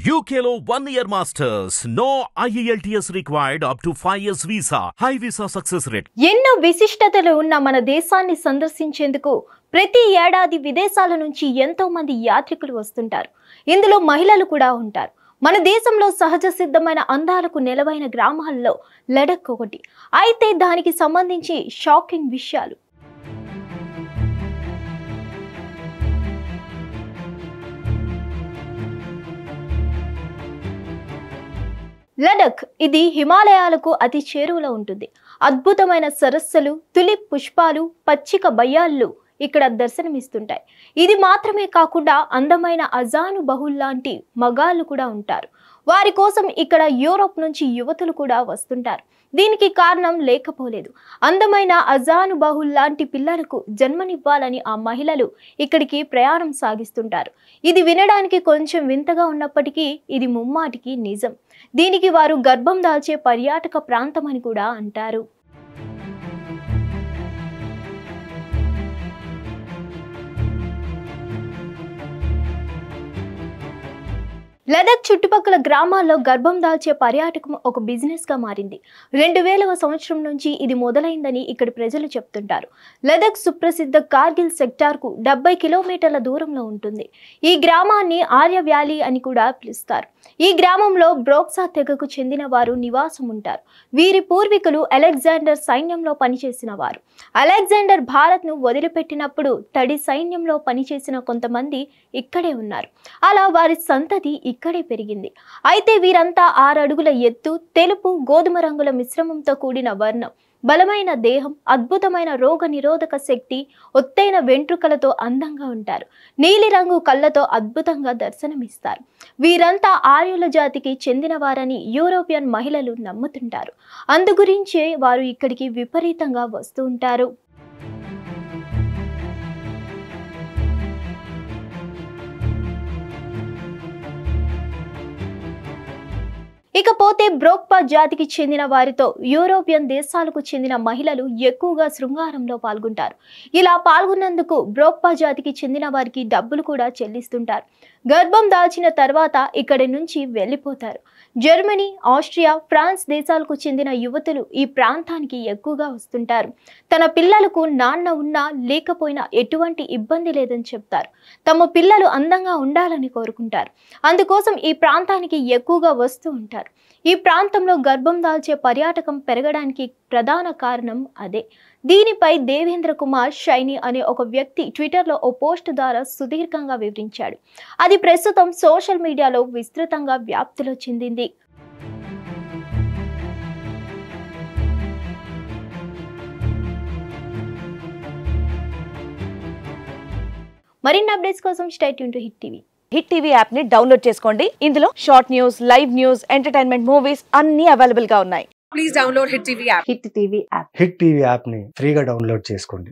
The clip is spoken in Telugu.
UKLO 1 year masters. No IELTS required up to 5 years visa. High visa success rate. ఎన్నో విశిష్టతలు ఉన్న మన దేశాన్ని సందర్శించేందుకు ప్రతి ఏడాది విదేశాల నుంచి ఎంతో మంది యాత్రికులు వస్తుంటారు. ఇందులో మహిళలు కూడా ఉంటారు. మన దేశంలో సహజ సిద్ధమైన అందాలకు నెలవైన గ్రామాల్లో లడఖ్ ఒకటి. అయితే దానికి సంబంధించి షాకింగ్ విషయాలు. లడఖ్ ఇది హిమాలయాలకు అతి చేరువలో ఉంటుంది. అద్భుతమైన సరస్సులు, తులిప్ పుష్పాలు, పచ్చిక బయ్యాళ్ళు ఇక్కడ దర్శనమిస్తుంటాయి. ఇది మాత్రమే కాకుండా అందమైన అజాను బహుల్ లాంటి మగాళ్ళు కూడా ఉంటారు. వారి కోసం ఇక్కడ యూరోప్ నుంచి యువతులు కూడా వస్తుంటారు. దీనికి కారణం లేకపోలేదు. అందమైన అజాను బహుల్ లాంటి పిల్లలకు జన్మనివ్వాలని ఆ మహిళలు ఇక్కడికి ప్రయాణం సాగిస్తుంటారు. ఇది వినడానికి కొంచెం వింతగా ఉన్నప్పటికీ ఇది ముమ్మాటికి నిజం. దీనికి వారు గర్భం దాల్చే పర్యాటక ప్రాంతం అని కూడా అంటారు. లడఖ్ చుట్టుపక్కల గ్రామాల్లో గర్భం దాల్చే పర్యాటకం ఒక బిజినెస్ గా మారింది. 2000వ సంవత్సరం నుంచి ఇది మొదలైందని ఇక్కడి ప్రజలు చెప్తుంటారు. లడఖ్ సుప్రసిద్ధ కార్గిల్ సెక్టార్ కు 70 కిలోమీటర్ల దూరంలో ఉంటుంది. ఈ గ్రామాన్ని ఆర్య వ్యాలీ అని కూడా పిలుస్తారు. ఈ గ్రామంలో బ్రోక్సా తెగకు చెందిన వారు నివాసం ఉంటారు. వీరి పూర్వీకులు అలెగ్జాండర్ సైన్యంలో పనిచేసిన వారు. అలెగ్జాండర్ భారత్ ను వదిలిపెట్టినప్పుడు తడి సైన్యంలో పనిచేసిన కొంతమంది ఇక్కడే ఉన్నారు. అలా వారి సంతతి ఇక్కడే పెరిగింది. అయితే వీరంతా 6 అడుగుల ఎత్తు, తెలుపు గోధుమ రంగుల మిశ్రమంతో కూడిన వర్ణం, బలమైన దేహం, అద్భుతమైన రోగ నిరోధక శక్తి, ఒత్తైన వెంట్రుకలతో అందంగా ఉంటారు. నీలిరంగు కళ్ళతో అద్భుతంగా దర్శనమిస్తారు. వీరంతా ఆర్యుల జాతికి చెందిన వారని యూరోపియన్ మహిళలు నమ్ముతుంటారు. అందుగురించే వారు ఇక్కడికి విపరీతంగా వస్తూ ఉంటారు. ఇకపోతే బ్రోక్పా జాతికి చెందిన వారితో యూరోపియన్ దేశాలకు చెందిన మహిళలు ఎక్కువగా శృంగారంలో పాల్గొంటారు. ఇలా పాల్గొన్నందుకు బ్రోక్పా జాతికి చెందిన వారికి డబ్బులు కూడా చెల్లిస్తుంటారు. గర్భం దాల్చిన తర్వాత ఇక్కడి నుంచి వెళ్ళిపోతారు. జర్మనీ, ఆస్ట్రియా, ఫ్రాన్స్ దేశాలకు చెందిన యువతులు ఈ ప్రాంతానికి ఎక్కువగా వస్తుంటారు. తన పిల్లలకు నాన్న ఉన్నా లేకపోయినా ఎటువంటి ఇబ్బంది లేదని చెప్తారు. తమ పిల్లలు అందంగా ఉండాలని కోరుకుంటారు. అందుకోసం ఈ ప్రాంతానికి ఎక్కువగా వస్తూ ఉంటారు. ఈ ప్రాంతంలో గర్భం దాల్చే పర్యాటకం పెరగడానికి ప్రధాన కారణం అదే. దీనిపై దేవేంద్ర కుమార్ షైని అనే ఒక వ్యక్తి ట్విట్టర్లో ఓ పోస్ట్ ద్వారా సుదీర్ఘంగా వివరించాడు. అది ప్రస్తుతం సోషల్ మీడియాలో విస్తృతంగా వ్యాప్తిలో చెందింది. మరిన్ని అప్డేట్స్ కోసం stay tune to hit TV. Hit TV app ని డౌన్లోడ్ చేసుకోండి. ఇందులో short news, live news, entertainment movies అన్ని అవైలబుల్ గా ఉన్నాయి. Please download Hit TV app. Hit TV app hit TV app ని ఫ్రీగా డౌన్లోడ్ చేసుకోండి.